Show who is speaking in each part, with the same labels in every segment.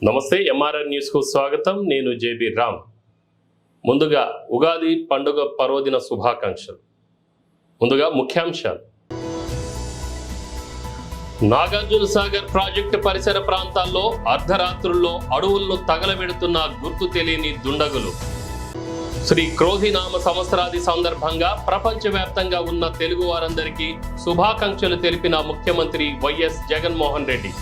Speaker 1: నమస్తే MRR news కు స్వాగతం. నేను జేబీ రామ్. ముందుగా ఉగాది పండుగ పర్వదిన శుభాకాంక్షలు. ముందుగా ముఖ్యాంశాలు. నాగార్జున సాగర్ ప్రాజెక్టు పరిసర ప్రాంతాల్లో అర్ధరాత్రుల్లో అడవులను తగలబెడుతున్న గుర్తు తెలియని దుండగులు. శ్రీ క్రోధినామ సంవత్సరాది సందర్భంగా ప్రపంచవ్యాప్తంగా ఉన్న తెలుగు వారందరికీ శుభాకాంక్షలు తెలిపిన ముఖ్యమంత్రి వైఎస్ జగన్మోహన్ రెడ్డి.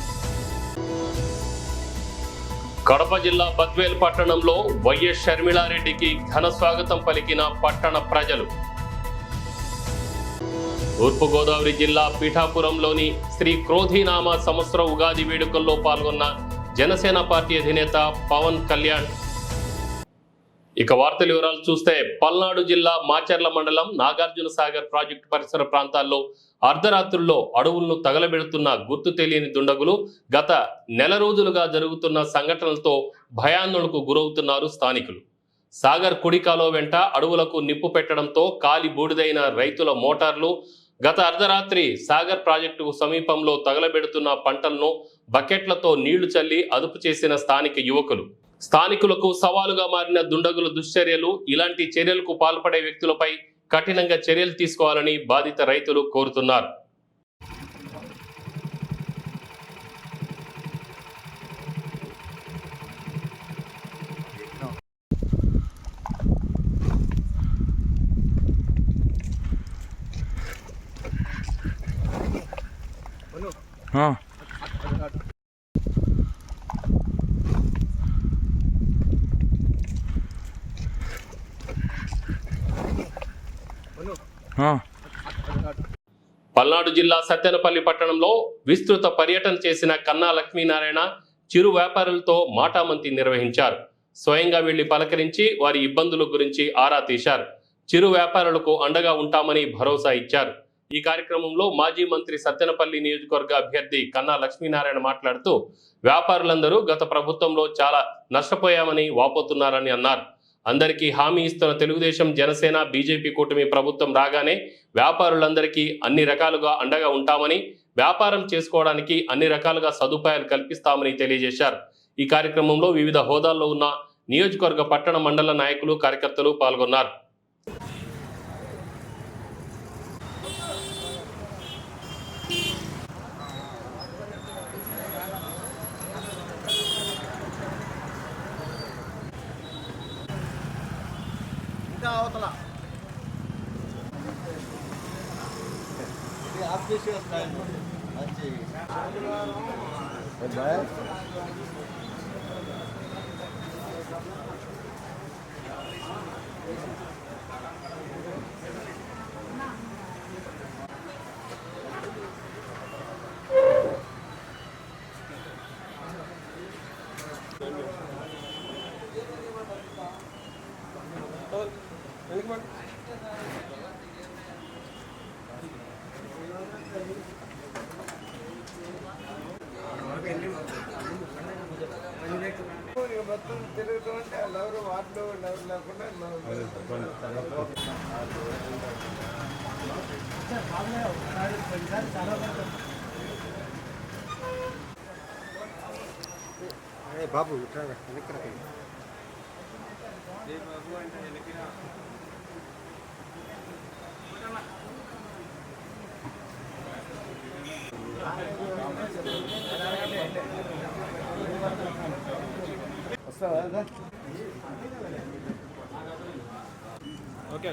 Speaker 1: కడప జిల్లా బద్వేల్ పట్టణంలో వైఎస్ షర్మిలారెడ్డికి ఘన స్వాగతం పలికిన పట్టణ ప్రజలు. తూర్పుగోదావరి జిల్లా పీఠాపురంలోని శ్రీ క్రోధినామ సంవత్సర ఉగాది వేడుకల్లో పాల్గొన్న జనసేన పార్టీ అధినేత పవన్ కళ్యాణ్. ఇక వార్తల వివరాలు చూస్తే, పల్నాడు జిల్లా మాచర్ల మండలం నాగార్జున సాగర్ ప్రాజెక్టు పరిసర ప్రాంతాల్లో అర్ధరాత్రుల్లో అడవులను తగలబెడుతున్న గుర్తు తెలియని దుండగులు గత నెల రోజులుగా జరుగుతున్న సంఘటనలతో భయాందోళనకు గురవుతున్నారు స్థానికులు. సాగర్ కుడి కాలువ వెంట అడవులకు నిప్పు పెట్టడంతో కాలి బూడిదైన రైతుల మోటార్లు, గత అర్ధరాత్రి సాగర్ ప్రాజెక్టు సమీపంలో తగలబెడుతున్న పంటలను బకెట్లతో నీళ్లు చల్లి అదుపు చేసిన స్థానిక యువకులు. స్థానికులకు సవాలుగా మారిన దుండగుల దుశ్చర్యలు, ఇలాంటి చర్యలకు పాల్పడే వ్యక్తులపై కఠినంగా చర్యలు తీసుకోవాలని బాధిత రైతులు కోరుతున్నారు. పల్నాడు జిల్లా సత్తెనపల్లి పట్టణంలో విస్తృత పర్యటన చేసిన కన్నా లక్ష్మీనారాయణ చిరు వ్యాపారులతో మాటామంతి నిర్వహించారు. స్వయంగా వెళ్లి పలకరించి వారి ఇబ్బందుల గురించి ఆరా తీశారు. చిరు వ్యాపారులకు అండగా ఉంటామని భరోసా ఇచ్చారు. ఈ కార్యక్రమంలో మాజీ మంత్రి సత్తెనపల్లి నియోజకవర్గ అభ్యర్థి కన్నా లక్ష్మీనారాయణ మాట్లాడుతూ, వ్యాపారులందరూ గత ప్రభుత్వంలో చాలా నష్టపోయామని వాపోతున్నారని అన్నారు. అందరికీ హామీ ఇస్తున్న తెలుగుదేశం, జనసేన, బీజేపీ కూటమి ప్రభుత్వం రాగానే వ్యాపారులందరికీ అన్ని రకాలుగా అండగా ఉంటామని, వ్యాపారం చేసుకోవడానికి అన్ని రకాలుగా సదుపాయాలు కల్పిస్తామని తెలియజేశారు. ఈ కార్యక్రమంలో వివిధ హోదాల్లో ఉన్న నియోజకవర్గ, పట్టణ, మండల నాయకులు, కార్యకర్తలు పాల్గొన్నారు.
Speaker 2: మొత్తం తిరుగుతుంటే ఎవరు వాటిలో ఎవరు లేకుండా బాబు వెనక్కి బాబు అంటే వెనక్కి ఓకే.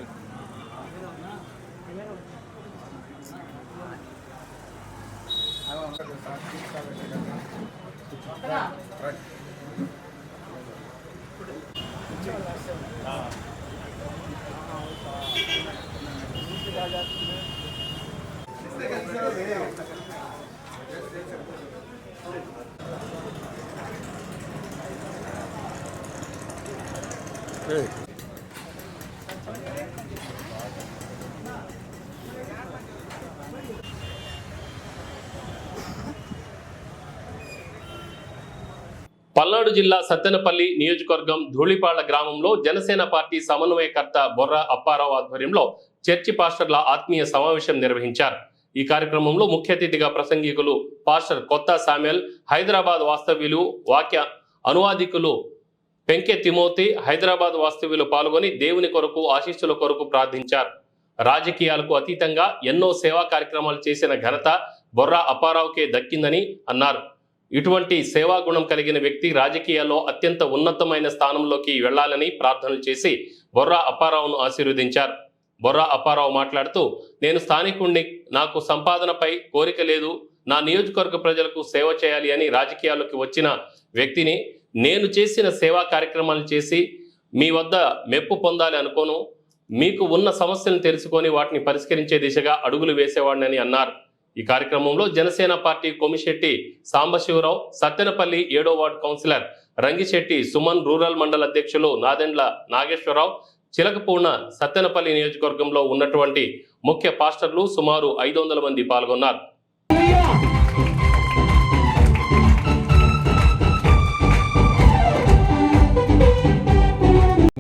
Speaker 1: పల్నాడు జిల్లా సత్తెనపల్లి నియోజకవర్గం ధూళిపాళ్ల గ్రామంలో జనసేన పార్టీ సమన్వయకర్త బొర్ర అప్పారావు ఆధ్వర్యంలో చర్చి పాస్టర్ల ఆత్మీయ సమావేశం నిర్వహించారు. ఈ కార్యక్రమంలో ముఖ్య అతిథిగా ప్రసంగికులు పాస్టర్ కొత్త సామ్యుల్, హైదరాబాద్ వాస్తవ్యులు, వాక్య అనువాదికులు పెంకె తిమోతి, హైదరాబాద్ వాస్తవ్యులు పాల్గొని దేవుని కొరకు, ఆశీస్సుల కొరకు ప్రార్థించారు. రాజకీయాలకు అతీతంగా ఎన్నో సేవా కార్యక్రమాలు చేసిన ఘనత బొర్రా అప్పారావుకే దక్కిందని అన్నారు. ఇటువంటి సేవా గుణం కలిగిన వ్యక్తి రాజకీయాల్లో అత్యంత ఉన్నతమైన స్థానంలోకి వెళ్లాలని ప్రార్థనలు చేసి బొర్రా అప్పారావును ఆశీర్వదించారు. బొర్రా అప్పారావు మాట్లాడుతూ, నేను స్థానికుణ్ణి, నాకు సంపాదనపై కోరిక లేదు, నా నియోజకవర్గ ప్రజలకు సేవ చేయాలి అని రాజకీయాల్లోకి వచ్చిన వ్యక్తిని. నేను చేసిన సేవా కార్యక్రమాలు చేసి మీ వద్ద మెప్పు పొందాలి అనుకోను. మీకు ఉన్న సమస్యలను తెలుసుకొని వాటిని పరిష్కరించే దిశగా అడుగులు వేసేవాడిని అన్నారు. ఈ కార్యక్రమంలో జనసేన పార్టీ కొమిశెట్టి సాంబశివరావు, సత్తెనపల్లి 7వ ward councillor Rangisetti Suman, rural Mandal అధ్యక్షులు నాదెండ్ల నాగేశ్వరరావు, చిలకపూర్ణ సత్తెనపల్లి నియోజకవర్గంలో ఉన్నటువంటి ముఖ్య పాస్టర్లు సుమారు 500 మంది పాల్గొన్నారు.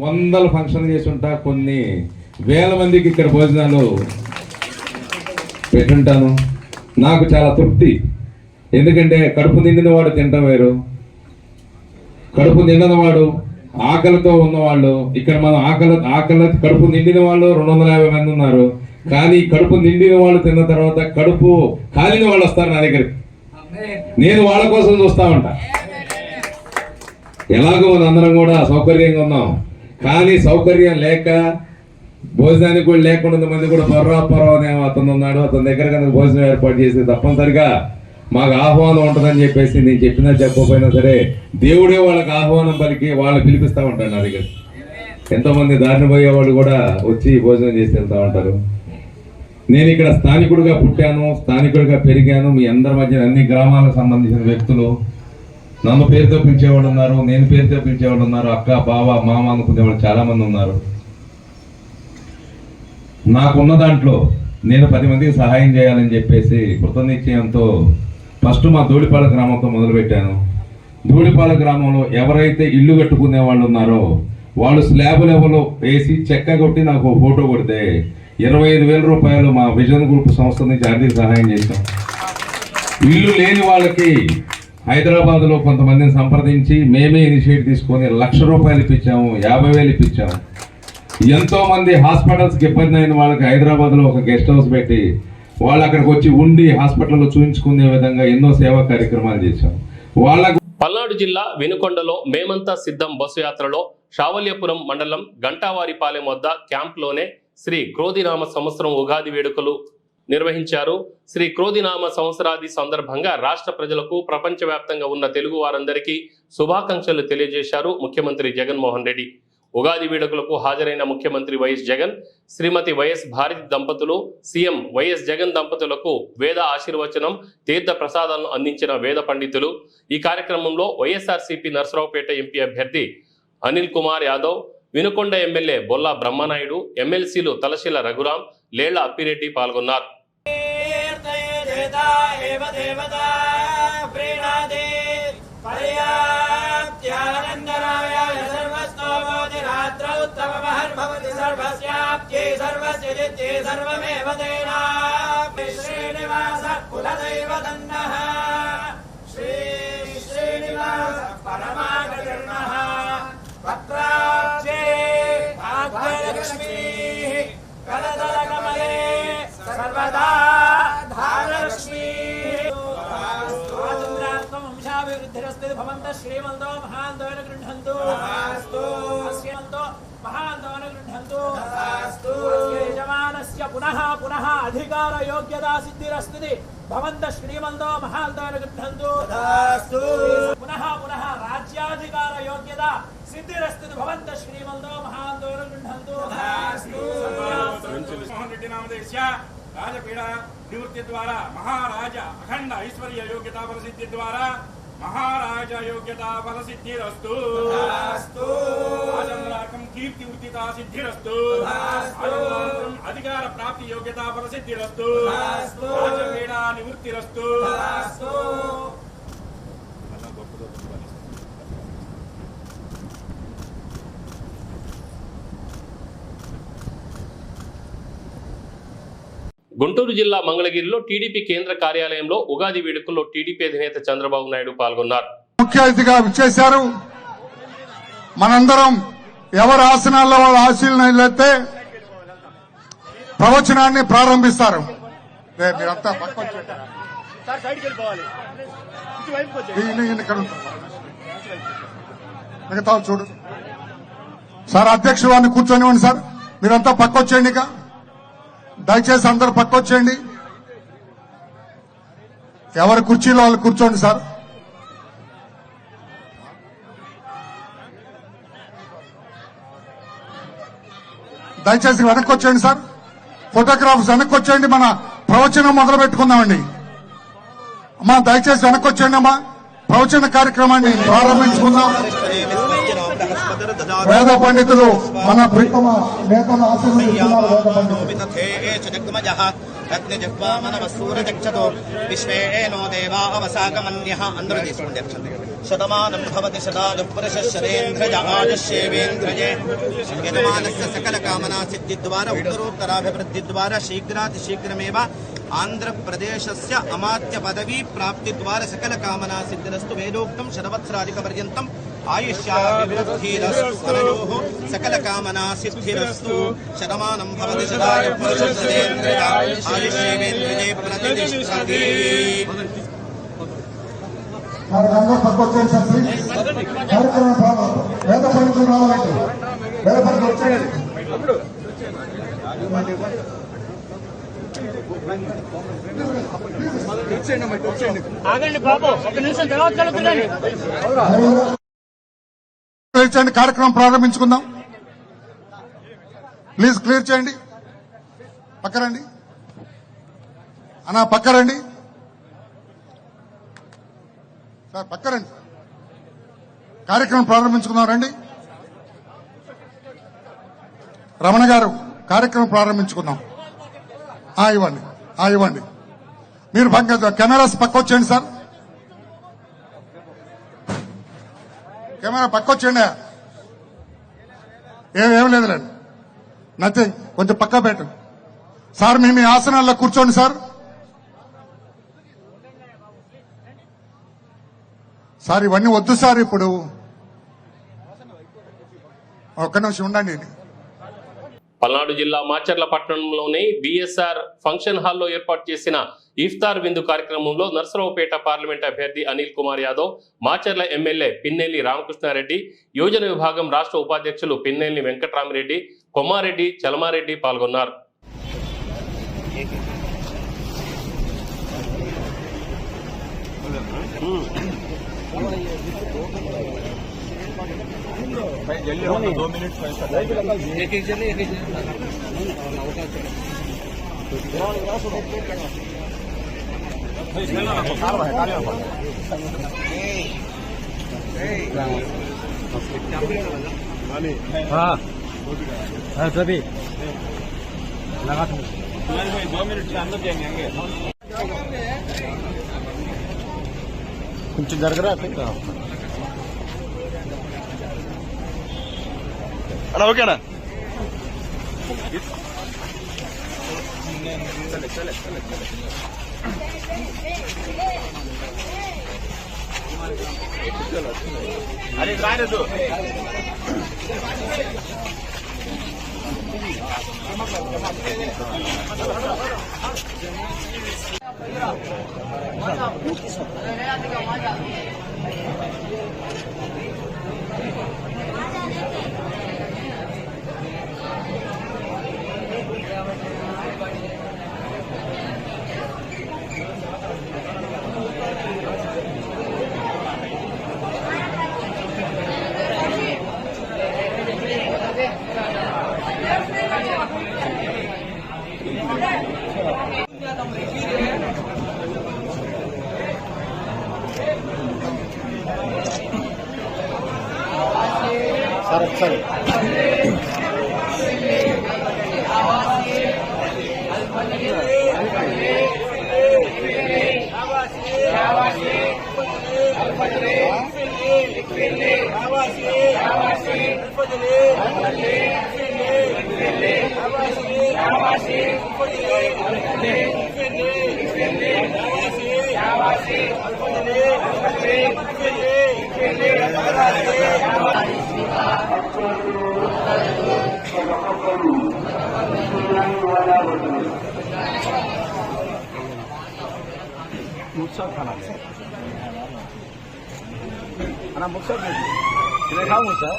Speaker 3: వందల ఫంక్షన్ చేసి ఉంటా, కొన్ని వేల మందికి ఇక్కడ భోజనాలు పెట్టుంటాను. నాకు చాలా తృప్తి. ఎందుకంటే కడుపు నిండిన వాడు తింటాం వేరు, కడుపు నిండిన వాడు, ఆకలితో ఉన్నవాళ్ళు. ఇక్కడ మనం ఆకలి కడుపు నిండిన వాళ్ళు 250 మంది ఉన్నారు. కానీ కడుపు నిండిన వాళ్ళు తిన్న తర్వాత కడుపు కాలిన వాళ్ళు వస్తారు నా దగ్గరికి. నేను వాళ్ళ కోసం చూస్తా ఉంటా. ఎలాగో అందరం కూడా సౌకర్యంగా ఉన్నాం, కానీ సౌకర్యం లేక భోజనానికి కూడా లేకుండా మంది కూడా బొర్రాపురం అనే అతను ఉన్నాడు. అతని దగ్గర కనుక భోజనం ఏర్పాటు చేసి తప్పనిసరిగా మాకు ఆహ్వానం ఉంటుందని చెప్పేసి నేను చెప్పినా చెప్పకపోయినా సరే దేవుడే వాళ్ళకి ఆహ్వానం పలికి వాళ్ళు పిలిపిస్తూ ఉంటాడు నా దగ్గర. ఎంతోమంది దారిని పోయే వాళ్ళు కూడా వచ్చి భోజనం చేసి వెళ్తూ ఉంటారు. నేను ఇక్కడ స్థానికుడిగా పుట్టాను, స్థానికుడిగా పెరిగాను. మీ అందరి మధ్య అన్ని గ్రామాలకు సంబంధించిన వ్యక్తులు నన్ను పేరుతో పిలిచేవాళ్ళు ఉన్నారు, నేను పేరుతో పిలిచేవాళ్ళు ఉన్నారు, అక్క, బావ, మామ అనుకునేవాళ్ళు చాలా మంది ఉన్నారు. నాకున్న దాంట్లో నేను 10 మందికి సహాయం చేయాలని చెప్పేసి కృతనిశ్చయంతో ఫస్ట్ మా ధూళిపాల గ్రామంతో మొదలుపెట్టాను. ధూళిపాల గ్రామంలో ఎవరైతే ఇల్లు కట్టుకునే వాళ్ళు ఉన్నారో వాళ్ళు స్లాబ్ లెవెల్ వేసి చెక్క కొట్టి నాకు ఫోటో కొడితే 25,000 రూపాయలు మా విజన్ గ్రూప్ సంస్థ నుంచి ఆర్థిక సహాయం చేశాం. ఇల్లు లేని వాళ్ళకి హైదరాబాద్లో కొంతమందిని సంప్రదించి మేమే ఇనిషియేటివ్ తీసుకొని 1,00,000 రూపాయలు ఇప్పించాము, 50,000 ఇప్పించాము. ఎంతో మంది హాస్పిటల్స్కి ఇబ్బంది అయిన వాళ్ళకి హైదరాబాద్లో ఒక గెస్ట్ హౌస్ పెట్టి వాళ్ళు అక్కడికి వచ్చి ఉండి హాస్పిటల్లో చూపించుకునే విధంగా ఎన్నో సేవా కార్యక్రమాలు చేశాం. వాళ్ళకు
Speaker 1: పల్నాడు జిల్లా వినుకొండలో మేమంతా సిద్ధం బస్సు యాత్రలో షావల్యపురం మండలం గంటావారిపాలెం వద్ద క్యాంప్లోనే శ్రీ క్రోధినామ సంవత్సరం ఉగాది వేడుకలు నిర్వహించారు. శ్రీ క్రోధినామ సంవత్సరాది సందర్భంగా రాష్ట్ర ప్రజలకు, ప్రపంచవ్యాప్తంగా ఉన్న తెలుగు వారందరికీ శుభాకాంక్షలు తెలియజేశారు ముఖ్యమంత్రి జగన్మోహన్ రెడ్డి. ఉగాది వేడుకలకు హాజరైన ముఖ్యమంత్రి వైఎస్ జగన్, శ్రీమతి వైఎస్ భారతి దంపతులు, సీఎం వైఎస్ జగన్ దంపతులకు వేద ఆశీర్వచనం, తీర్థ ప్రసాదాలను అందించిన వేద పండితులు. ఈ కార్యక్రమంలో వైఎస్ఆర్సీపీ నర్సరావుపేట ఎంపీ అభ్యర్థి అనిల్ కుమార్ యాదవ్, వినుకొండ ఎమ్మెల్యే బొల్లా బ్రహ్మనాయుడు, ఎమ్మెల్సీలు తలశీల రఘురాం, లేళ్ల అప్పిరెడ్డి పాల్గొన్నారు.
Speaker 4: శ్రీమంతో మహాంతోన గృహంతు శ్రీమంతో మహాంతోన గృహంతు యజమానస్య పునః పునః అధికార యోగ్యతా సిద్ధిరస్తుది భవంత శ్రీమంతో మహాంతోన గృహంతు పునః పునః రాజ్యాధికార యోగ్యత సిద్ధిరస్తుది భవంత శ్రీమంతో మహాంతోన గృహంతు.
Speaker 5: మోహన్ రెడ్డి నామదేశ్య రాజపీడ నివృత్తి ద్వారా మహారాజ అఖండ ఐశ్వర్య యోగ్యతా ప్రసిద్ధి ద్వారా महाराज योग्यता फल सिद्धिरस्तु आजन्मलाकं कीर्ति वृत्तिता सिद्धिरस्तु अधिकार प्राप्ति योग्यता फल सिद्धिरस्तु राजपीडा निवृत्तिरस्तु.
Speaker 1: గుంటూరు జిల్లా మంగళగిరిలో టీడీపీ కేంద్ర కార్యాలయంలో ఉగాది వేడుకల్లో టీడీపీ అధినేత చంద్రబాబు నాయుడు పాల్గొన్నారు.
Speaker 6: ముఖ్య అతిథిగా విచ్చేశారు. మనందరం ఎవరి ఆసనాల్లో వాళ్ళ ఆశీలైతే ప్రవచనాన్ని ప్రారంభిస్తారు. మీరంతా మిగతా చూడు సార్, అధ్యక్షుడు వారిని కూర్చొనివ్వండి సార్. మీరంతా పక్కొచ్చేయండి, ఇక దయచేసి అందరూ పక్కొచ్చేయండి. ఎవరి కుర్చీలో వాళ్ళు కూర్చోండి సార్. దయచేసి వెనక్కి వచ్చేయండి సార్. ఫోటోగ్రాఫర్స్ వెనక్కి వచ్చేయండి. మన ప్రవచనం మొదలు పెట్టుకుందామండి. అమ్మా దయచేసి వెనక్కి వచ్చేయండి అమ్మా. ప్రవచన కార్యక్రమాన్ని ప్రారంభించుకుందాం. వేద పండితులు మన ప్రీతమ నేతలు ఆశీర్వదిస్తున్నారు. వేద పండితులు
Speaker 7: విశ్వేనో దేవా అవసాగమన్యః అందరూ తీసుకోండి. శతమానం భవతి శతాయు పురుషः శతేంద్రియ ఆయుష్యేవేంద్రియే యజమానస్య సకల కామనా సిద్ధి ద్వారా ఉత్తరోత్తరాభివృద్ధి ద్వారా శీఘ్రాతి శీఘ్రమేవ ఆంధ్రప్రదేశస్య అమాత్య పదవీ ప్రాప్తి ద్వారా సకల కామనా సిద్ధిరస్తు. వేదోక్తం శతవత్సరాధిక పర్యంతం ఆయుష్యాభివృద్ధిరస్తు. అనయోః సకల కామనా సిద్ధిరస్తు. శతమానం భవతి శతాయు పురుషः శతేంద్రియ ఆయుష్యేవేంద్రియే ప్రతిష్ఠతి.
Speaker 6: అందరూ పక్కొచ్చేయండి సార్. కార్యక్రమం వేద పండితులు రావాలండి. వేద పండితులు వచ్చేయండి.
Speaker 4: ఆగండి బాబు, ఒక నిమిషం తర్వాత కలుగుతుందండి.
Speaker 6: కార్యక్రమం ప్రారంభించుకుందాం. ప్లీజ్ క్లియర్ చేయండి. పక్కరండి అన్నా, పక్కరండి సార్, పక్కరండి. కార్యక్రమం ప్రారంభించుకుందాం రండి. రమణ గారు కార్యక్రమం ప్రారంభించుకుందాం. ఇవ్వండి, ఇవ్వండి. మీరు కెమెరాస్ పక్కొచ్చేయండి సార్. కెమెరా పక్కొచ్చేయండి. ఏం లేదులేండి, నథింగ్. కొంచెం పక్క పెట్టు సార్. మీ ఆసనాల్లో కూర్చోండి సార్. సార్ ఇవన్నీ వద్దు సార్. ఇప్పుడు ఒక్క నిమిషం ఉండండి.
Speaker 1: పల్నాడు జిల్లా మాచర్ల పట్టణంలోని బిఎస్ఆర్ ఫంక్షన్ హాల్లో ఏర్పాటు చేసిన ఇఫ్తార్ విందు కార్యక్రమంలో నర్సరావుపేట పార్లమెంట్ అభ్యర్థి అనిల్ కుమార్ యాదవ్, మాచర్ల ఎమ్మెల్యే పిన్నెల్లి రామకృష్ణారెడ్డి, యోజన విభాగం రాష్ట్ర ఉపాధ్యక్షులు పిన్నెల్లి వెంకట్రామిరెడ్డి, కొమ్మారెడ్డి, చలమారెడ్డి పాల్గొన్నారు.
Speaker 2: सभी लगा 2 मिनट के अंदर जाएंगे. కొంచెం జరగరా అలా. ఓకేనా? అరే రాయలేదు. సరే
Speaker 7: సరే
Speaker 2: అన్న ముక్సర్ देखा मुझसे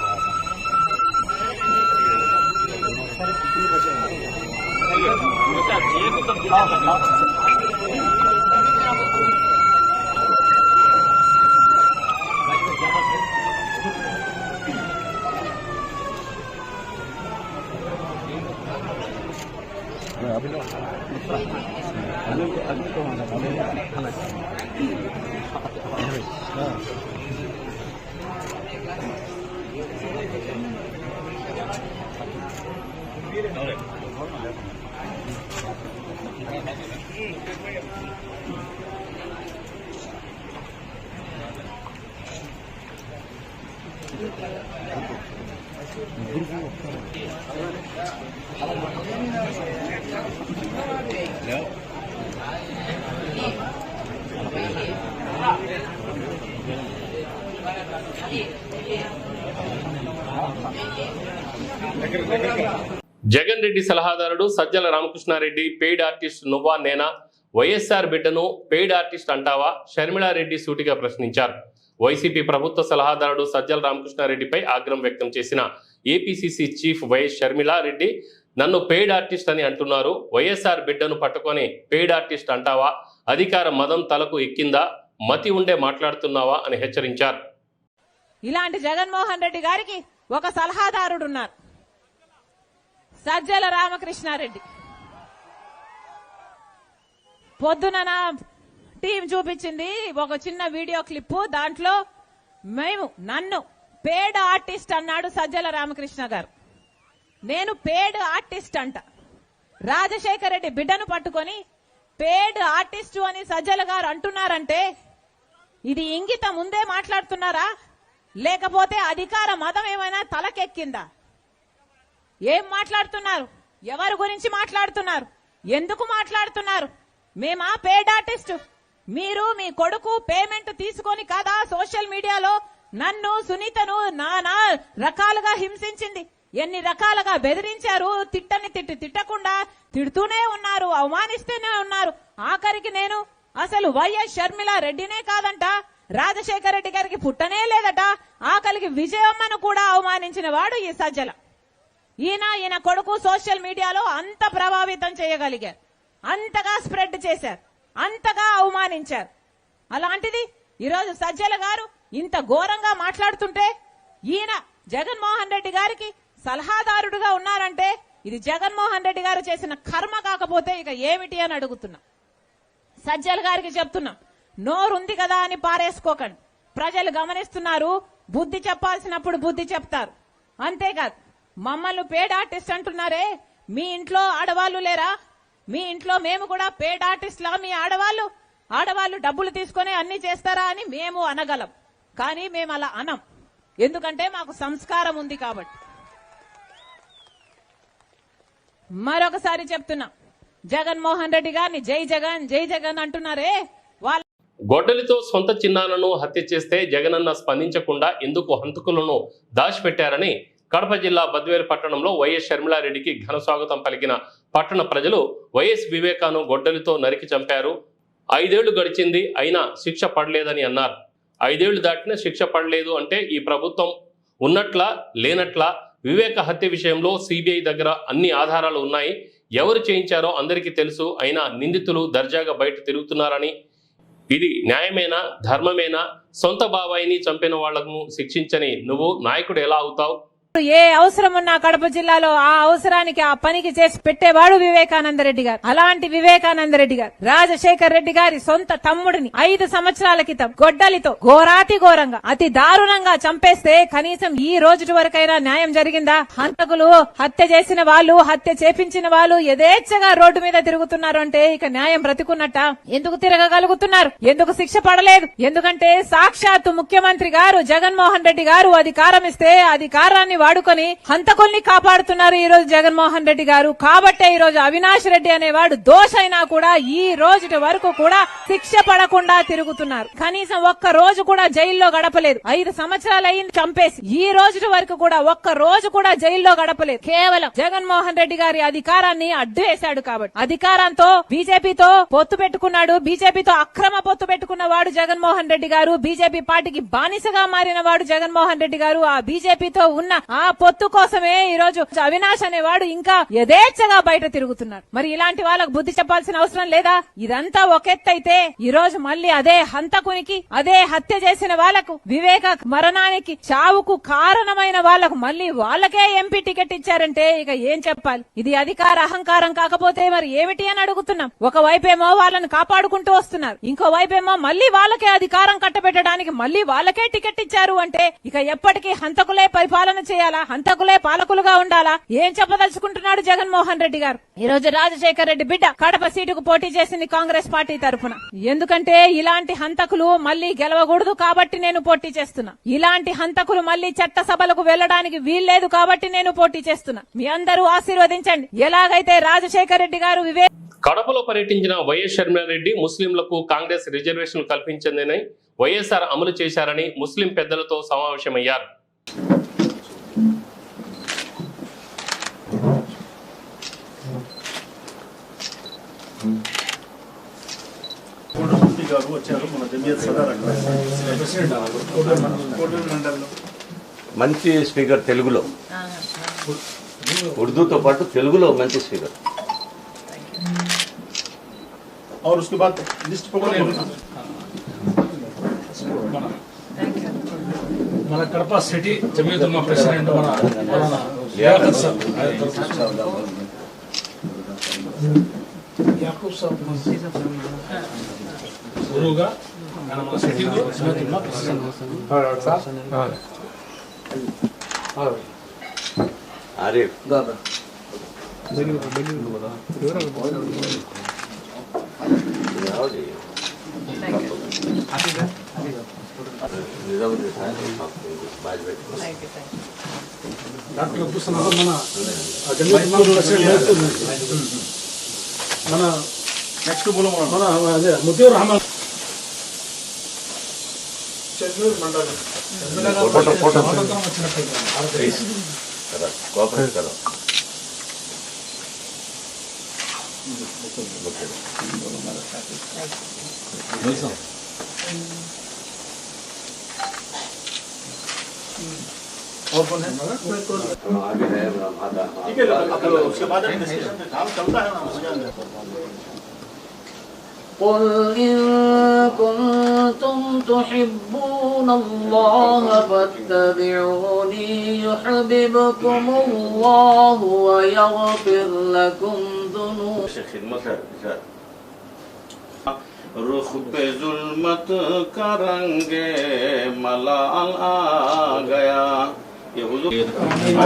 Speaker 1: జగన్ రెడ్డి సలహాదారుడు సజ్జల రామకృష్ణారెడ్డి పెయిడ్ ఆర్టిస్ట్ నువ్వా నేనా, వైఎస్ఆర్ బిడ్డను పెయిడ్ ఆర్టిస్ట్ అంటావా, షర్మిలారెడ్డి సూటిగా ప్రశ్నించారు. వైసీపీ ప్రభుత్వ సలహాదారుడు సజ్జల రామకృష్ణారెడ్డిపై ఆగ్రహం వ్యక్తం చేసిన ఏపీసీసీ చీఫ్ వైఎస్ షర్మిలారెడ్డి నన్ను పెయిడ్ ఆర్టిస్ట్ అని అంటున్నారు, వైఎస్ఆర్ బిడ్డను పట్టుకొని పెయిడ్ ఆర్టిస్ట్ అంటావా, అధికార మదం తలకు ఎక్కిందా, మతి ఉండే మాట్లాడుతున్నావా అని హెచ్చరించారు.
Speaker 8: ఇలాంటి జగన్మోహన్ రెడ్డి గారికి ఒక సలహాదారుడు ఉన్నారు, సజ్జల రామకృష్ణారెడ్డి. పొద్దున నా టీం చూపించింది ఒక చిన్న వీడియో క్లిప్పు. దాంట్లో నన్ను పేడ్ ఆర్టిస్ట్ అన్నాడు సజ్జల రామకృష్ణ గారు. నేను పేడ్ ఆర్టిస్ట్ అంట. రాజశేఖర రెడ్డి బిడ్డను పట్టుకొని పేడ్ ఆర్టిస్టు అని సజ్జల గారు అంటున్నారంటే ఇది ఇంగితం ముందే మాట్లాడుతున్నారా, లేకపోతే అధికార మదం ఏమైనా తలకెక్కిందా? ఏం మాట్లాడుతున్నారు? ఎవరి గురించి మాట్లాడుతున్నారు? ఎందుకు మాట్లాడుతున్నారు? మేమా పేడ్ ఆర్టిస్ట్? మీరు మీ కొడుకు పేమెంట్ తీసుకొని కదా సోషల్ మీడియాలో నన్ను సునీతను నానా రకాలుగా హింసించింది, ఎన్ని రకాలుగా బెదిరించారు. తిట్టకుండా తిడుతూనే ఉన్నారు, అవమానిస్తూనే ఉన్నారు. ఆఖరికి నేను అసలు వైఎస్ షర్మిల రెడ్డినే కాదంట, రాజశేఖర రెడ్డి గారికి పుట్టనే లేదట, ఆఖరికి విజయమ్మను కూడా అవమానించిన వాడు ఈ సజ్జల. ఈయన కొడుకు సోషల్ మీడియాలో అంత ప్రభావితం చేయగలిగారు, అంతగా స్ప్రెడ్ చేశారు, అంతగా అవమానించారు. అలాంటిది ఈరోజు సజ్జల గారు ఇంత ఘోరంగా మాట్లాడుతుంటే ఈయన జగన్మోహన్ రెడ్డి గారికి సలహాదారుడుగా ఉన్నారంటే ఇది జగన్మోహన్ రెడ్డి గారు చేసిన కర్మ కాకపోతే ఇక ఏమిటి అని అడుగుతున్నా. సజ్జల గారికి చెప్తున్నా, నోరుంది కదా అని పారేసుకోకండి. ప్రజలు గమనిస్తున్నారు, బుద్ధి చెప్పాల్సినప్పుడు బుద్ధి చెప్తారు. అంతేకాదు మమ్మల్ని పేడ్ ఆర్టిస్ట్ అంటున్నారే, మీ ఇంట్లో ఆడవాళ్లు లేరా? మీ ఇంట్లో మేము కూడా పేడ్ ఆర్టిస్ట్లా? మీ ఆడవాళ్లు డబ్బులు తీసుకొని అన్ని చేస్తారా అని మేము అనగలం, కానీ మేము అలా అనం. ఎందుకంటే మాకు సంస్కారం ఉంది కాబట్టి. మరొకసారి చెప్తున్నా, జగన్మోహన్ రెడ్డి గారిని జై జగన్ అంటున్నారే, వాళ్ళ
Speaker 1: గొడ్డలితో సొంత చిన్నాన్నను హత్య చేస్తే జగనన్న స్పందించకుండా ఎందుకు హంతకులను దాచిపెట్టారని కడప జిల్లా బద్వేలు పట్టణంలో వైఎస్ షర్మిలారెడ్డికి ఘన స్వాగతం పలికిన పట్టణ ప్రజలు వైఎస్ వివేకాను గొడ్డలితో నరికి చంపారు. 5 ఏళ్లు గడిచింది, అయినా శిక్ష పడలేదని అన్నారు. 5 ఏళ్లు దాటినా శిక్ష పడలేదు అంటే ఈ ప్రభుత్వం ఉన్నట్లా లేనట్లా? వివేక హత్య విషయంలో సిబిఐ దగ్గర అన్ని ఆధారాలు ఉన్నాయి, ఎవరు చేయించారో అందరికీ తెలుసు, అయినా నిందితులు దర్జాగా బయట తిరుగుతున్నారని, ఇది న్యాయమేనా, ధర్మమేనా? సొంత బాబాయిని చంపిన వాళ్లను శిక్షించని నువ్వు నాయకుడు ఎలా అవుతావు?
Speaker 8: ఏ అవసరం ఉన్నా కడప జిల్లాలో ఆ అవసరానికి ఆ పనికి చేసి పెట్టేవాడు వివేకానంద రెడ్డి గారు. అలాంటి వివేకానంద రెడ్డి గారు రాజశేఖర్ రెడ్డి గారి సొంత తమ్ముడిని 5 సంవత్సరాల క్రితం గొడ్డలితో ఘోరంగా అతి దారుణంగా చంపేస్తే కనీసం ఈ రోజు వరకైనా న్యాయం జరిగిందా? హంతకులు, హత్య చేసిన వాళ్ళు, హత్య చేపించిన వాళ్ళు యథేచ్ఛగా రోడ్డు మీద తిరుగుతున్నారు అంటే ఇక న్యాయం బ్రతికున్నట్ట? ఎందుకు తిరగగలుగుతున్నారు? ఎందుకు శిక్ష పడలేదు? ఎందుకంటే సాక్షాత్తు ముఖ్యమంత్రి గారు జగన్మోహన్ రెడ్డి గారు అధికారం ఇస్తే అధికారాన్ని వాడుకొని హంతకుల్ని కాపాడుతున్నారు ఈ రోజు జగన్మోహన్ రెడ్డి గారు. కాబట్టే ఈ రోజు అవినాష్ రెడ్డి అనేవాడు దోషైనా కూడా ఈ రోజు వరకు కూడా శిక్ష పడకుండా తిరుగుతున్నారు. కనీసం ఒక్క రోజు కూడా జైల్లో గడపలేదు. 5 సంవత్సరాలు అయింది చంపేసి. ఈ రోజు వరకు కూడా ఒక్క రోజు కూడా జైల్లో గడపలేదు. కేవలం జగన్మోహన్ రెడ్డి గారి అధికారాన్ని అడ్డు వేశాడు. కాబట్టి అధికారంతో బీజేపీతో పొత్తు పెట్టుకున్నాడు. బీజేపీతో అక్రమ పొత్తు పెట్టుకున్న వాడు జగన్మోహన్ రెడ్డి గారు. బీజేపీ పార్టీకి బానిసగా మారిన వాడు జగన్మోహన్ రెడ్డి గారు. ఆ బీజేపీతో ఉన్న ఆ పొత్తు కోసమే ఈ రోజు అవినాష్ అనేవాడు ఇంకా యథేచ్ఛగా బయట తిరుగుతున్నాడు. మరి ఇలాంటి వాళ్ళకు బుద్ధి చెప్పాల్సిన అవసరం లేదా? ఇదంతా ఒకెత్తైతే ఈ రోజు మళ్ళీ అదే హంతకునికి, అదే హత్య చేసిన వాళ్లకు, వివేక మరణానికి, చావుకు కారణమైన వాళ్లకు మళ్ళీ వాళ్ళకే ఎంపీ టికెట్ ఇచ్చారంటే ఇక ఏం చెప్పాలి? ఇది అధికార అహంకారం కాకపోతే మరి ఏమిటి అని అడుగుతున్నాం. ఒకవైపేమో వాళ్ళని కాపాడుకుంటూ వస్తున్నారు, ఇంకో వైపేమో మళ్ళీ వాళ్ళకే అధికారం కట్టబెట్టడానికి మళ్ళీ వాళ్ళకే టికెట్ ఇచ్చారు అంటే ఇక ఎప్పటికీ హంతకులే పరిపాలన చేయాలా? హంతకులే పాలకులుగా ఉండాలా? ఏం చెప్పదలుచుకుంటున్నాడు జగన్మోహన్ రెడ్డి గారు? ఈ రోజు రాజశేఖర్ రెడ్డి బిడ్డ కడప సీటుకు పోటీ చేసింది కాంగ్రెస్ పార్టీ తరఫున. ఎందుకంటే ఇలాంటి హంతకులు మళ్లీ గెలవకూడదు కాబట్టి నేను పోటీ చేస్తున్నా. ఇలాంటి హంతకులు మళ్లీ చట్టసభలకు వెళ్లడానికి వీల్లేదు కాబట్టి నేను పోటీ చేస్తున్నా. మీ అందరూ ఆశీర్వదించండి. ఎలాగైతే రాజశేఖర్ రెడ్డి గారు
Speaker 1: కడపలో పర్యటించిన వైఎస్ షర్మిలారెడ్డి ముస్లింలకు కాంగ్రెస్ రిజర్వేషన్లు కల్పించిందని వైఎస్ఆర్ అమలు చేశారని ముస్లిం పెద్దలతో సమావేశమయ్యారు.
Speaker 9: మంచి స్పీకర్ తెలుగులో, ఉర్దూతో పాటు తెలుగులో మంచి స్పీకర్.
Speaker 2: और उसके बाद लिस्ट पकड़ మన కడప సిటీ జమీయత్ ఉలమా ప్రెసిడెంట్ మన లియాఖత్ సాబ్ యాకూబ్ సాబ్ గురుగా మన సిటీ జమీయత్ ఉలమా ప్రెసిడెంట్ సాబ్
Speaker 9: ఆరిఫ్
Speaker 2: దాదా డాక్టర్ అబ్దుల్ సలాం మన మన నెక్స్ట్ మన అదే ముతీర్ రహమాన్ చెన్నూరు మండలం
Speaker 9: ఫోటో కోఆపరేట్ కరో.
Speaker 2: और कौन है? ठीक है, उसके बाद काम चलता है ना.
Speaker 10: قل إن كنتم تحبون الله فاتبعوني يحببكم الله ويغفر لكم ذنوبكم.
Speaker 9: रुख पे जुल्मत का रंग मलाल आ गया. ऐ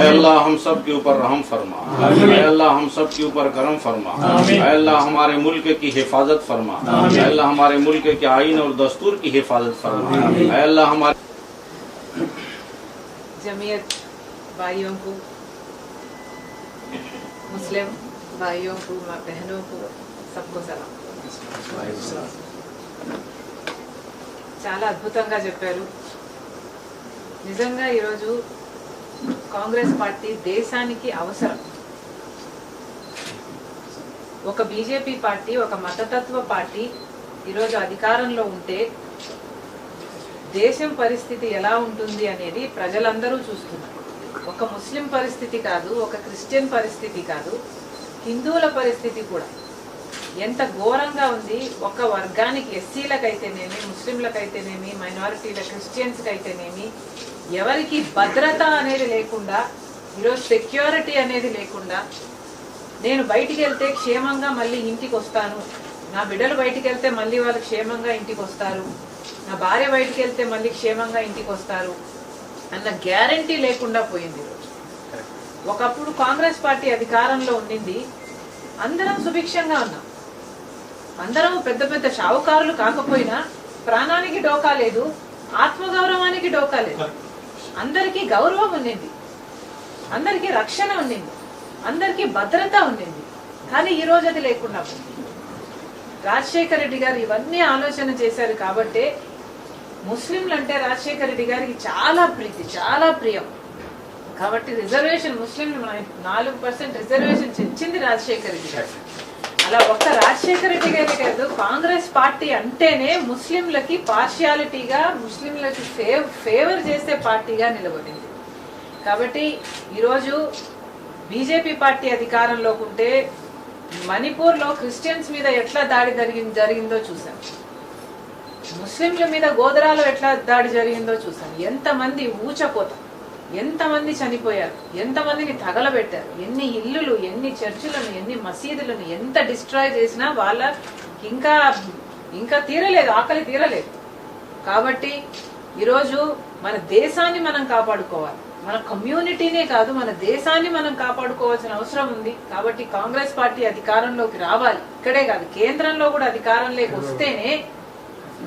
Speaker 9: अल्लाह हम सब के ऊपर रहम फरमा. ऐ अल्लाह हम सब के ऊपर करम फरमा. ऐ अल्लाह हमारे मुल्क की हिफाजत फरमा. ऐ अल्लाह हमारे मुल्क के आईन और दस्तूर की हिफाजत फरमा. ऐ अल्लाह हमारे
Speaker 8: जमीयत भाइयों को, मुस्लिम भाइयों को, बहनों को, सबको सलाम. చాలా అద్భుతంగా చెప్పారు. నిజంగా ఈరోజు కాంగ్రెస్ పార్టీ దేశానికి అవసరం. ఒక బీజేపీ పార్టీ, ఒక మతతత్వ పార్టీ ఈరోజు అధికారంలో ఉంటే దేశం పరిస్థితి ఎలా ఉంటుంది అనేది ప్రజలందరూ చూస్తున్నారు. ఒక ముస్లిం పరిస్థితి కాదు, ఒక క్రిస్టియన్ పరిస్థితి కాదు, హిందువుల పరిస్థితి కూడా ఎంత ఘోరంగా ఉంది. ఒక వర్గానికి, ఎస్సీలకైతేనేమి, ముస్లింలకైతేనేమి, మైనారిటీల క్రిస్టియన్స్కి అయితేనేమి ఎవరికి భద్రత అనేది లేకుండా, ఈరోజు సెక్యూరిటీ అనేది లేకుండా, నేను బయటికి వెళ్తే క్షేమంగా మళ్ళీ ఇంటికి వస్తాను, నా బిడ్డలు బయటికి వెళ్తే మళ్ళీ వాళ్ళు క్షేమంగా ఇంటికి వస్తారు, నా భార్య బయటికి వెళ్తే మళ్ళీ క్షేమంగా ఇంటికి వస్తారు అన్న గ్యారంటీ లేకుండా పోయింది. ఒకప్పుడు కాంగ్రెస్ పార్టీ అధికారంలో ఉండింది, అందరం సుభిక్షంగా ఉన్నాం, అందరం పెద్ద పెద్ద షావుకారులు కాకపోయినా ప్రాణానికి డోకా లేదు, ఆత్మగౌరవానికి డోకా లేదు, అందరికీ గౌరవం ఉండింది. అందరికీ రక్షణ ఉండింది, అందరికీ భద్రత ఉండింది. కానీ ఈ రోజు అది లేకుండా పోయింది. రాజశేఖర రెడ్డి గారు ఇవన్నీ ఆలోచన చేశారు కాబట్టే ముస్లింలు అంటే రాజశేఖర రెడ్డి గారికి చాలా ప్రీతి, చాలా ప్రియం. కాబట్టి రిజర్వేషన్ ముస్లింలు 4% రిజర్వేషన్ ఇచ్చింది రాజశేఖర రెడ్డి గారు. అలా ఒక్క రాజశేఖర రెడ్డి గారి కాదు, కాంగ్రెస్ పార్టీ అంటేనే ముస్లింలకి పార్షియాలిటీగా, ముస్లింలకి ఫేవర్ చేసే పార్టీగా నిలబడింది. కాబట్టి ఈరోజు బీజేపీ పార్టీ అధికారంలోకి ఉంటే మణిపూర్లో క్రిస్టియన్స్ మీద ఎట్లా దాడి జరిగిందో చూసాం, ముస్లింల మీద గోదరాలో ఎట్లా దాడి జరిగిందో చూసాం. ఎంతమంది ఊచకోత, ఎంతమంది చనిపోయారు, ఎంతమందిని తగలబెట్టారు, ఎన్ని ఇల్లులు, ఎన్ని చర్చిలను, ఎన్ని మసీదులను ఎంత డిస్ట్రాయ్ చేసినా వాళ్ళ ఇంకా తీరలేదు, ఆకలి తీరలేదు. కాబట్టి ఈరోజు మన దేశాన్ని మనం కాపాడుకోవాలి, మన కమ్యూనిటీనే కాదు మన దేశాన్ని మనం కాపాడుకోవాల్సిన అవసరం ఉంది. కాబట్టి కాంగ్రెస్ పార్టీ అధికారంలోకి రావాలి, ఇక్కడే కాదు కేంద్రంలో కూడా అధికారంలోకి వస్తేనే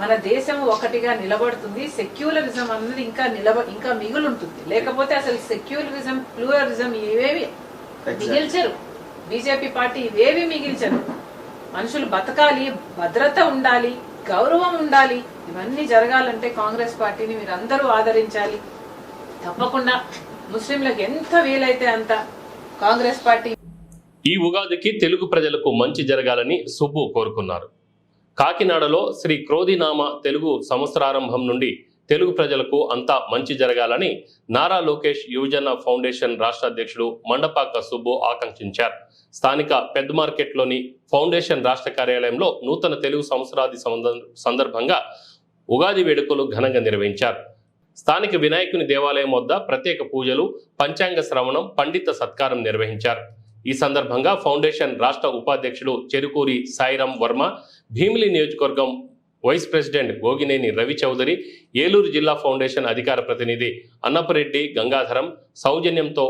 Speaker 8: మన దేశం ఒకటిగా నిలబడుతుంది. సెక్యులరిజం అన్నది ఇంకా మిగులుంటుంది. లేకపోతే అసలు సెక్యులరిజం, ప్లూరలిజం ఇవేవి మిగిల్చరు. బీజేపీ పార్టీ ఇవేవి మిగిల్చరు. మనుషులు బతకాలి, భద్రత ఉండాలి, గౌరవం ఉండాలి. ఇవన్నీ జరగాలంటే కాంగ్రెస్ పార్టీని మీరందరూ ఆదరించాలి. తప్పకుండా ముస్లింలకు ఎంత వీలైతే అంత కాంగ్రెస్ పార్టీ.
Speaker 1: ఈ ఉగాదికి తెలుగు ప్రజలకు మంచి జరగాలని సుబ్బు కోరుకున్నారు. కాకినాడలో శ్రీ క్రోధినామ తెలుగు సంవత్సరారంభం నుండి తెలుగు ప్రజలకు అంతా మంచి జరగాలని నారా లోకేష్ యువజన ఫౌండేషన్ రాష్ట్ర అధ్యక్షుడు మండపాక సుబ్బు ఆకాంక్షించారు. స్థానిక పెద్ద మార్కెట్లోని ఫౌండేషన్ రాష్ట్ర కార్యాలయంలో నూతన తెలుగు సంవత్సరాది సందర్భంగా ఉగాది వేడుకలు ఘనంగా నిర్వహించారు. స్థానిక వినాయకుని దేవాలయం వద్ద ప్రత్యేక పూజలు, పంచాంగ శ్రవణం, పండిత సత్కారం నిర్వహించారు. ఈ సందర్భంగా ఫౌండేషన్ రాష్ట్ర ఉపాధ్యక్షుడు చెరుకూరి సాయిరాం వర్మ, భీమిలి నియోజకవర్గం వైస్ ప్రెసిడెంట్ గోగినేని రవి చౌదరి, ఏలూరు జిల్లా ఫౌండేషన్ అధికార ప్రతినిధి అన్నపరెడ్డి గంగాధరం సౌజన్యంతో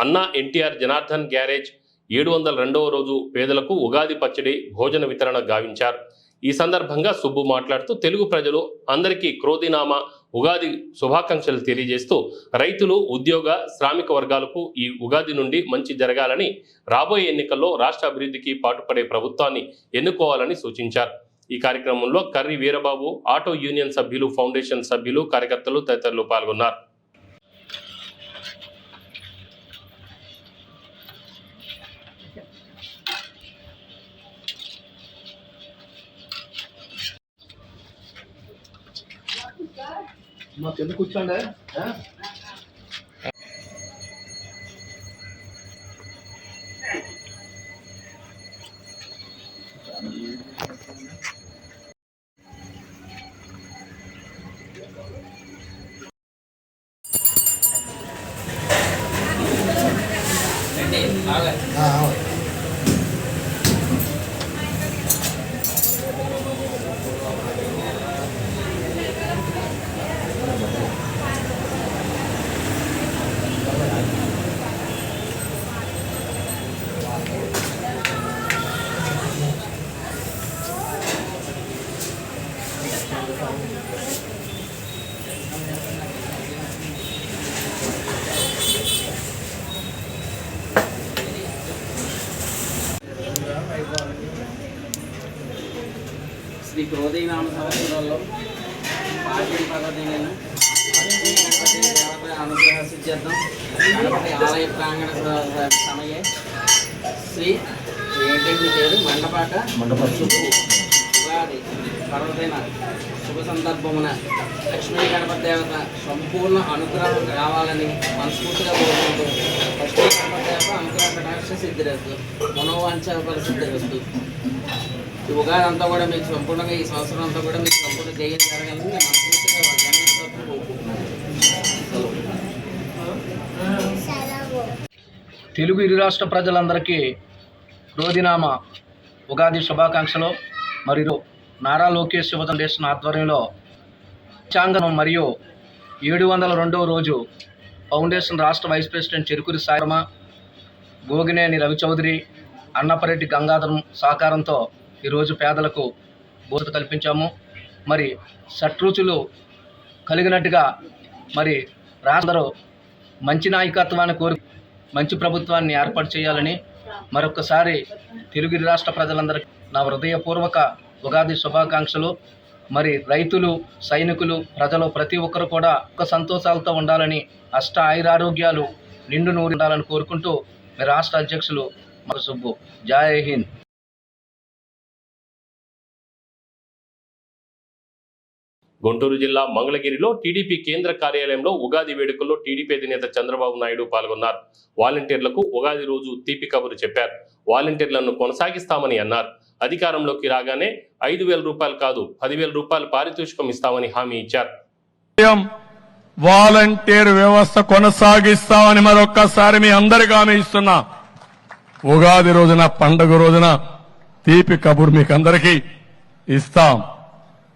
Speaker 1: అన్నా ఎన్టీఆర్ జనార్దన్ గ్యారేజ్ 702వ రోజు పేదలకు ఉగాది పచ్చడి భోజన వితరణ గావించారు. ఈ సందర్భంగా సుబ్బు మాట్లాడుతూ తెలుగు ప్రజలు అందరికీ క్రోధినామ ఉగాది శుభాకాంక్షలు తెలియజేస్తూ రైతులు, ఉద్యోగ, శ్రామిక వర్గాలకు ఈ ఉగాది నుండి మంచి జరగాలని, రాబోయే ఎన్నికల్లో రాష్ట్ర అభివృద్ధికి పాటుపడే ప్రభుత్వాన్ని ఎన్నుకోవాలని సూచించారు. ఈ కార్యక్రమంలో కర్రి వీరబాబు, ఆటో యూనియన్ సభ్యులు, ఫౌండేషన్ సభ్యులు, కార్యకర్తలు తదితరులు పాల్గొన్నారు.
Speaker 2: మా కింద కూర్చోండి.
Speaker 11: శ్రీ క్రోధినామ సంవత్సరంలో పార్టీ పర్వదిన అనుగ్రహ సిద్ధార్థం గణపతి ఆలయ ప్రాంగణ సమయే శ్రీ ఏంటి పేరు మండపాక శుభ ఉగాది పర్వదిన శుభ సందర్భమున లక్ష్మీ గణపతి దేవత సంపూర్ణ అనుగ్రహం రావాలని మనస్ఫూర్తిగా కోరుకుంటూ లక్ష్మీ గణపతి దేవత అనుగ్రహ కటాక్ష సిద్ధిరస్తు, మనోవాంఛ పరిసిద్ధిరస్తు. ఈ ఉగాది అంతా కూడా మీకు సంపూర్ణంగా, ఈ సంవత్సరం అంతా కూడా మీకు సంపూర్ణ జయం జరగాలని మనస్ఫూర్తిగా
Speaker 2: తెలుగు ఇరు రాష్ట్ర ప్రజలందరికీ క్రోధినామ ఉగాది శుభాకాంక్షలు. మరియు నారా లోకేష్ యువ ఫౌండేషన్ ఆధ్వర్యంలో పంచాంగం మరియు 702వ రోజు ఫౌండేషన్ రాష్ట్ర వైస్ ప్రెసిడెంట్ చెరుకూరి సాయిరామ, గోగినేని రవి చౌదరి, అన్నపరెడ్డి గంగాధరం సహకారంతో ఈరోజు పేదలకు భోజనం కల్పించాము. మరి షట్రుచులు కలిగినట్టుగా మరి రాష్ట్రంలో మంచి నాయకత్వాన్ని కోరి
Speaker 11: మంచి ప్రభుత్వాన్ని ఏర్పాటు చేయాలని మరొకసారి తెలుగు రాష్ట్ర ప్రజలందరికీ నా హృదయపూర్వక ఉగాది శుభాకాంక్షలు. మరి రైతులు, సైనికులు, ప్రజలు ప్రతి ఒక్కరు కూడా ఒక సంతోషాలతో ఉండాలని, అష్ట ఆయురారోగ్యాలు నిండు నూరు ఉండాలని కోరుకుంటూ మీ రాష్ట్ర అధ్యక్షులు మన సుబ్బు. జై హింద్.
Speaker 1: గుంటూరు జిల్లా మంగళగిరిలో టీడీపీ కేంద్ర కార్యాలయంలో ఉగాది వేడుకల్లో టీడీపీ అధినేత చంద్రబాబు నాయుడు పాల్గొన్నారు. వాలంటీర్లకు ఉగాది రోజు తీపి కబురు చెప్పారు. వాలంటీర్లను కొనసాగిస్తామని అన్నారు. అధికారంలోకి రాగానే 5,000 రూపాయలు కాదు 10,000 రూపాయలు పారితోషికం ఇస్తామని హామీ ఇచ్చారు.
Speaker 5: వాలంటీర్ వ్యవస్థ కొనసాగిస్తామని మరొక్కసారి మీ అందరికీ హామీ ఇస్తున్నా. ఉగాది రోజున, పండుగ రోజున తీపి కబురు మీకు అందరికీ ఇస్తాం.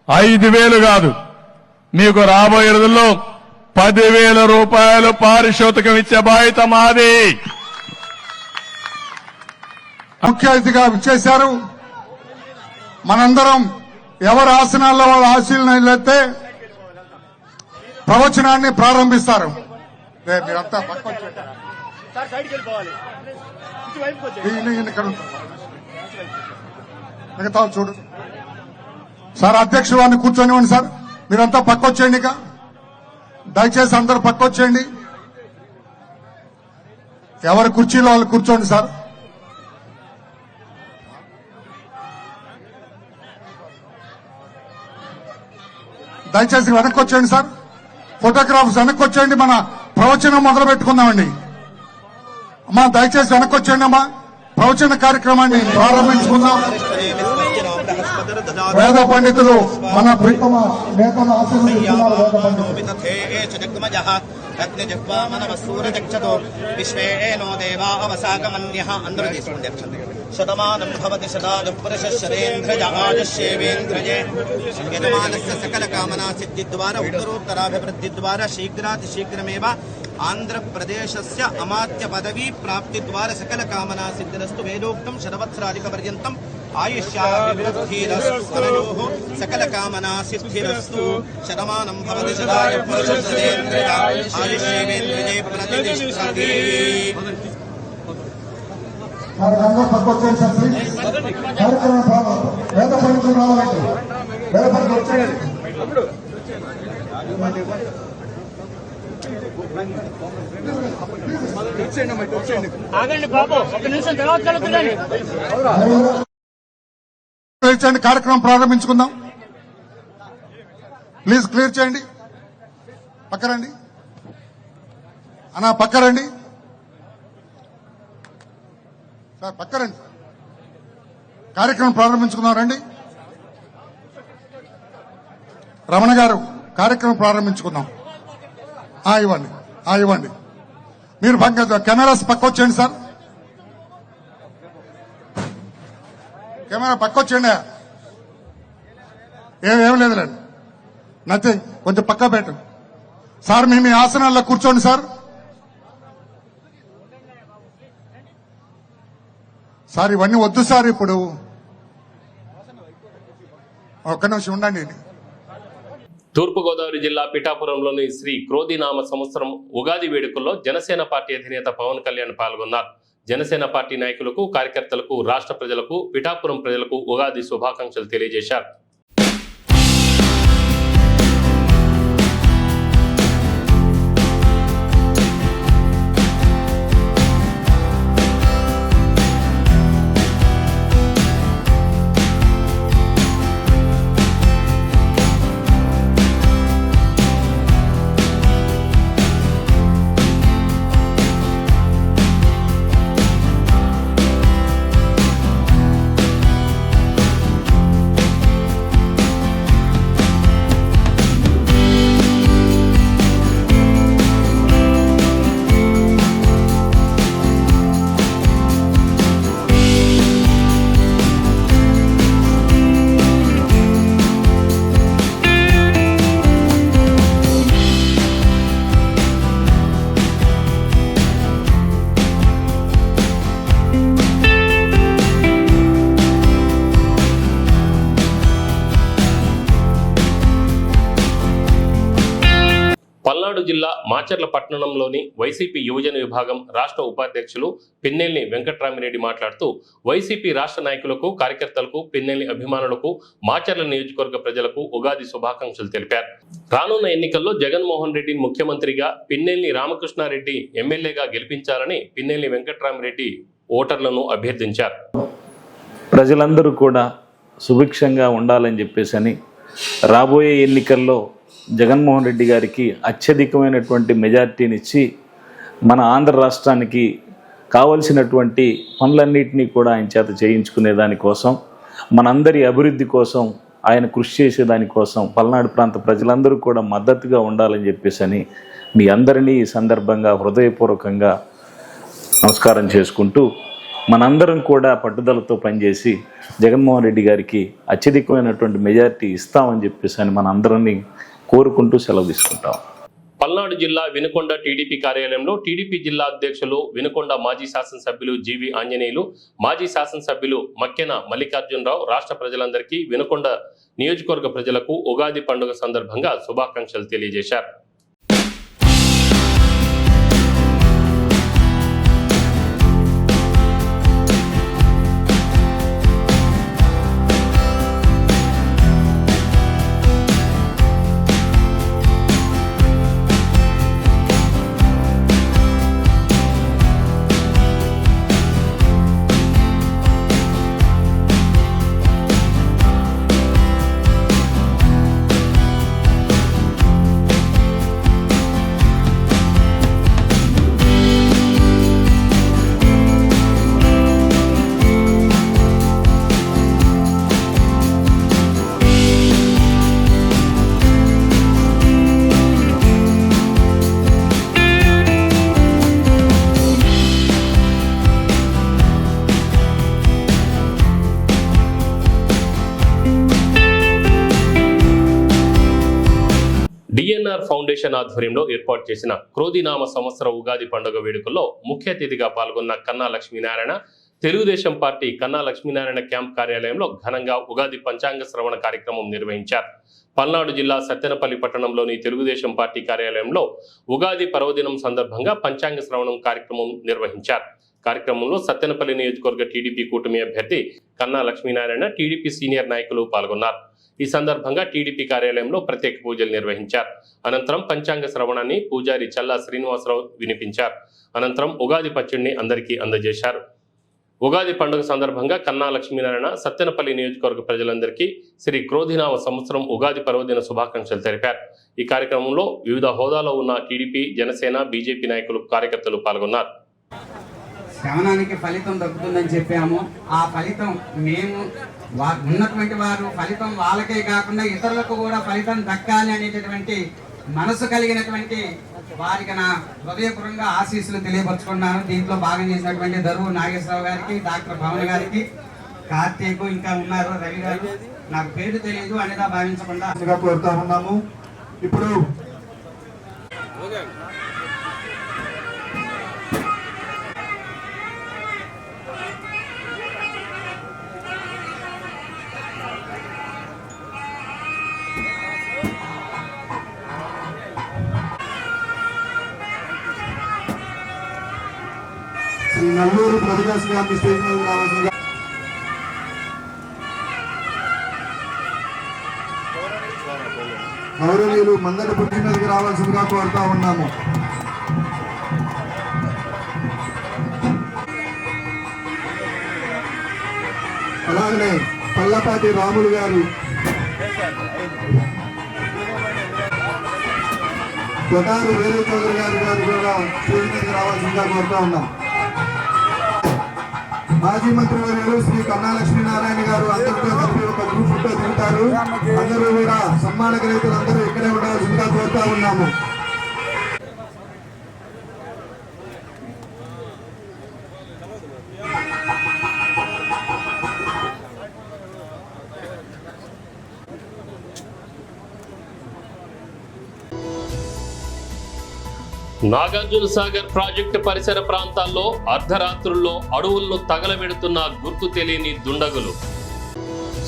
Speaker 5: 5,000 కాదు, మీకు రాబోయే రోజుల్లో 10,000 రూపాయలు పారితోషికం ఇచ్చే బాధ్యత మాది.
Speaker 6: ముఖ్య అతిథిగా విచ్చేశారు. మనందరం ఎవరి ఆసనాల్లో వాళ్ళ ఆశీలైతే ప్రవచనాన్ని ప్రారంభిస్తారు. మీరంతా మిగతా చూడు సార్. అధ్యక్షుడు వారిని కూర్చొనివ్వండి సార్. మీరంతా పక్కొచ్చేయండి. ఇక దయచేసి అందరూ పక్కొచ్చేయండి. ఎవరి కుర్చీలో వాళ్ళు కూర్చోండి సార్. దయచేసి వెనక్కి వచ్చేయండి సార్. ఫోటోగ్రాఫర్స్ వెనక్కి వచ్చేయండి. మన ప్రవచనం మొదలు పెట్టుకుందామండి. అమ్మా దయచేసి వెనక్కి వచ్చేయండి అమ్మా. ప్రవచన కార్యక్రమాన్ని ప్రారంభించుకుందాం. వేద పండితులు మన ప్రీతమ నేతలు ఆశీర్వదిస్తున్నారు. వేద పండితులు
Speaker 7: అందరూ తీసుకోండి. శతమానం భవతి శతాయు పురుషः శతేంద్రియ ఆయుష్యేవేంద్రియే యజమానస్య సకల కామనా సిద్ధి ద్వారా ఉత్తరోత్తరాభివృద్ధి ద్వారా శీఘ్రాతిశీఘ్రమేవ ఆంధ్రప్రదేశస్య అమాత్య పదవీ ప్రాప్తి ద్వారా సకల కామనా సిద్ధిరస్తు. వేదోక్తం శతవత్సరాధిక పర్యంతం ఆయుష్యాభివృద్ధిరస్తు సకల కామనా సిద్ధిరస్తు. శతమానం భవతి శతాయు పురుషः శతేంద్రియ ఆయుష్యేవేంద్రియే ప్రతిష్ఠతి.
Speaker 6: అందరూ పక్కొచ్చేయండి సార్. కార్యక్రమం వేద పండితులు రావాలండి. వేద పండితులు వచ్చేయండి.
Speaker 4: ఆగండి బాబు, ఒక నిమిషం తర్వాత కలుగుతుందండి.
Speaker 6: కార్యక్రమం ప్రారంభించుకుందాం. ప్లీజ్ క్లియర్ చేయండి. పక్కరండి అన్నా, పక్కరండి సార్, పక్కరండి. కార్యక్రమం ప్రారంభించుకుందాం రండి. రమణ గారు కార్యక్రమం ప్రారంభించుకుందాం. ఇవ్వండి. మీరు కెమెరాస్ పక్కొచ్చేయండి సార్. కెమెరా పక్కొచ్చేయండి. ఏం లేదులేండి, నథింగ్. కొంచెం పక్క పెట్టండి సార్. మీ ఆసనాల్లో కూర్చోండి సార్. సార్ ఇవన్నీ వద్దు సార్. ఇప్పుడు ఒక్క నిమిషం ఉండండి.
Speaker 1: తూర్పుగోదావరి జిల్లా పిఠాపురంలోని శ్రీ క్రోధినామ సంవత్సరం ఉగాది వేడుకల్లో జనసేన పార్టీ అధినేత పవన్ కళ్యాణ్ పాల్గొన్నారు. జనసేన పార్టీ నాయకులకు, కార్యకర్తలకు, రాష్ట్ర ప్రజలకు, పిఠాపురం ప్రజలకు ఉగాది శుభాకాంక్షలు తెలియజేశారు. పల్నాడు జిల్లా మాచర్ల పట్టణంలోని వైసీపీ యువజన విభాగం రాష్ట్ర ఉపాధ్యక్షులు పిన్నెల్లి వెంకట్రామిరెడ్డి మాట్లాడుతూ వైసీపీ రాష్ట్ర నాయకులకు, కార్యకర్తలకు, పిన్నెల్లి అభిమానులకు, మాచర్ల నియోజకవర్గ ప్రజలకు ఉగాది శుభాకాంక్షలు తెలిపారు. రానున్న ఎన్నికల్లో జగన్మోహన్ రెడ్డిని ముఖ్యమంత్రిగా, పిన్నెల్లి రామకృష్ణారెడ్డి ఎమ్మెల్యేగా గెలిపించాలని పిన్నెల్లి వెంకట్రామిరెడ్డి ఓటర్లను అభ్యర్థించారు.
Speaker 12: ప్రజలందరూ కూడా సుభిక్షంగా ఉండాలని చెప్పేసి రాబోయే ఎన్నికల్లో జగన్మోహన్ రెడ్డి గారికి అత్యధికమైనటువంటి మెజార్టీనిచ్చి మన ఆంధ్ర రాష్ట్రానికి కావలసినటువంటి పనులన్నింటినీ కూడా ఆయన చేత చేయించుకునే దానికోసం, మనందరి అభివృద్ధి కోసం ఆయన కృషి చేసేదానికోసం పల్నాడు ప్రాంత ప్రజలందరూ కూడా మద్దతుగా ఉండాలని చెప్పేసి మీ అందరినీ ఈ సందర్భంగా హృదయపూర్వకంగా నమస్కారం చేసుకుంటూ, మనందరం కూడా పట్టుదలతో పనిచేసి జగన్మోహన్ రెడ్డి గారికి అత్యధికమైనటువంటి మెజారిటీ ఇస్తామని చెప్పేసి మనందరినీ కోరుకుంటూ సెలవు తీసుకుంటాం.
Speaker 1: పల్నాడు జిల్లా వినుకొండ టీడీపీ కార్యాలయంలో టీడీపీ జిల్లా అధ్యక్షులు, వినుకొండ మాజీ శాసనసభ్యులు జీవి ఆంజనేయులు, మాజీ శాసనసభ్యులు మక్కెన మల్లికార్జునరావు రాష్ట్ర ప్రజలందరికీ, వినుకొండ నియోజకవర్గ ప్రజలకు ఉగాది పండుగ సందర్భంగా శుభాకాంక్షలు తెలియజేశారు. డిఎన్ఆర్ ఫౌండేషన్ ఆధ్వర్యంలో ఏర్పాటు చేసిన క్రోధినామ సంవత్సర ఉగాది పండుగ వేడుకల్లో ముఖ్య అతిథిగా పాల్గొన్న కన్నా లక్ష్మీనారాయణ, తెలుగుదేశం పార్టీ కన్నా లక్ష్మీనారాయణ క్యాంప్ కార్యాలయంలో ఘనంగా ఉగాది పంచాంగ శ్రవణ కార్యక్రమం నిర్వహించారు. పల్నాడు జిల్లా సత్తెనపల్లి పట్టణంలోని తెలుగుదేశం పార్టీ కార్యాలయంలో ఉగాది పర్వదినం సందర్భంగా పంచాంగ శ్రవణం కార్యక్రమం నిర్వహించారు. కార్యక్రమంలో సత్తెనపల్లి నియోజకవర్గ టీడీపీ కూటమి అభ్యర్థి కన్నా లక్ష్మీనారాయణ, టీడీపీ సీనియర్ నాయకులు పాల్గొన్నారు. ఈ సందర్భంగా టీడీపీ కార్యాలయంలో ప్రత్యేక పూజలు నిర్వహించారు. అనంతరం పంచాంగ శ్రవణాన్ని పూజారి చల్లా శ్రీనివాసరావు వినిపించారు. అనంతరం ఉగాది పచ్చడిని అందరికీ అందజేశారు. ఉగాది పండుగ సందర్భంగా కన్నా లక్ష్మీనారాయణ సత్తెనపల్లి నియోజకవర్గ ప్రజలందరికీ శ్రీ క్రోధినామ సంవత్సరం ఉగాది పర్వదిన శుభాకాంక్షలు తెలిపారు. ఈ కార్యక్రమంలో వివిధ హోదాలో ఉన్న టీడీపీ, జనసేన, బీజేపీ నాయకులు, కార్యకర్తలు పాల్గొన్నారు.
Speaker 13: శ్రవణానికి ఫలితం దక్కుతుందని చెప్పాము. ఆ ఫలితం మేము ఉన్నటువంటి వారు ఫలితం వాళ్ళకే కాకుండా ఇతరులకు కూడా ఫలితం దక్కాలి అనేటటువంటి మనసు కలిగినటువంటి వారికి నా హృదయపూర్వకంగా ఆశీస్సులు తెలియపరుచుకున్నాను. దీంట్లో భాగం చేసినటువంటి దరువు నాగేశ్వరరావు గారికి, డాక్టర్ భవన్ గారికి, కార్తీక్, ఇంకా ఉన్నారు రవి గారు, నాకు పేరు తెలియదు అనేదా భావించకుండా
Speaker 6: కోరుతా ఉన్నాము. ఇప్పుడు శ్రీ నల్లూరు ప్రభుదాస్ గారి స్టేజ్ మీద రావాల్సిందిగా, గౌరవనీయులు మందల పుట్టి మీదకి రావాల్సిందిగా కోరుతా ఉన్నాము. అలాగనే పల్లపాటి రాములు గారు, కొటారు వేరే చౌదరి గారు కూడా స్టేజ్ మీదకి రావాల్సిందిగా కోరుతా ఉన్నాం. మాజీ మంత్రివర్యులు శ్రీ కన్నా లక్ష్మీనారాయణ గారు అందరితో కలిపి ఒక గ్రూప్ ఫోటో దిగుతారు. అందరూ కూడా సన్మాన గ్రహీతలు అందరూ ఇక్కడే ఉండాల్సిందిగా కోరుతా ఉన్నాము.
Speaker 1: నాగార్జున సాగర్ ప్రాజెక్టు పరిసర ప్రాంతాల్లో అర్ధరాత్రుల్లో అడవులను తగలబెడుతున్న గుర్తు తెలియని దుండగులు.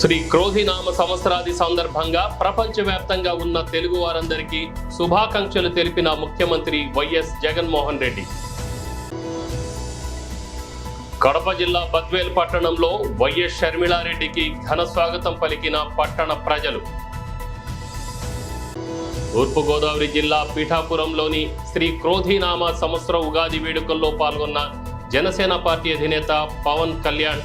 Speaker 1: శ్రీ క్రోధినామ సంవత్సరాది సందర్భంగా ప్రపంచవ్యాప్తంగా ఉన్న తెలుగు వారందరికీ శుభాకాంక్షలు తెలిపిన ముఖ్యమంత్రి వైఎస్ జగన్మోహన్ రెడ్డి. కడప జిల్లా బద్వేల్ పట్టణంలో వైఎస్ షర్మిలారెడ్డికి ఘన స్వాగతం పలికిన పట్టణ ప్రజలు. తూర్పుగోదావరి జిల్లా పీఠాపురంలోని శ్రీ క్రోధినామ సంవత్సర ఉగాది వేడుకల్లో పాల్గొన్న జనసేన పార్టీ అధినేత పవన్ కళ్యాణ్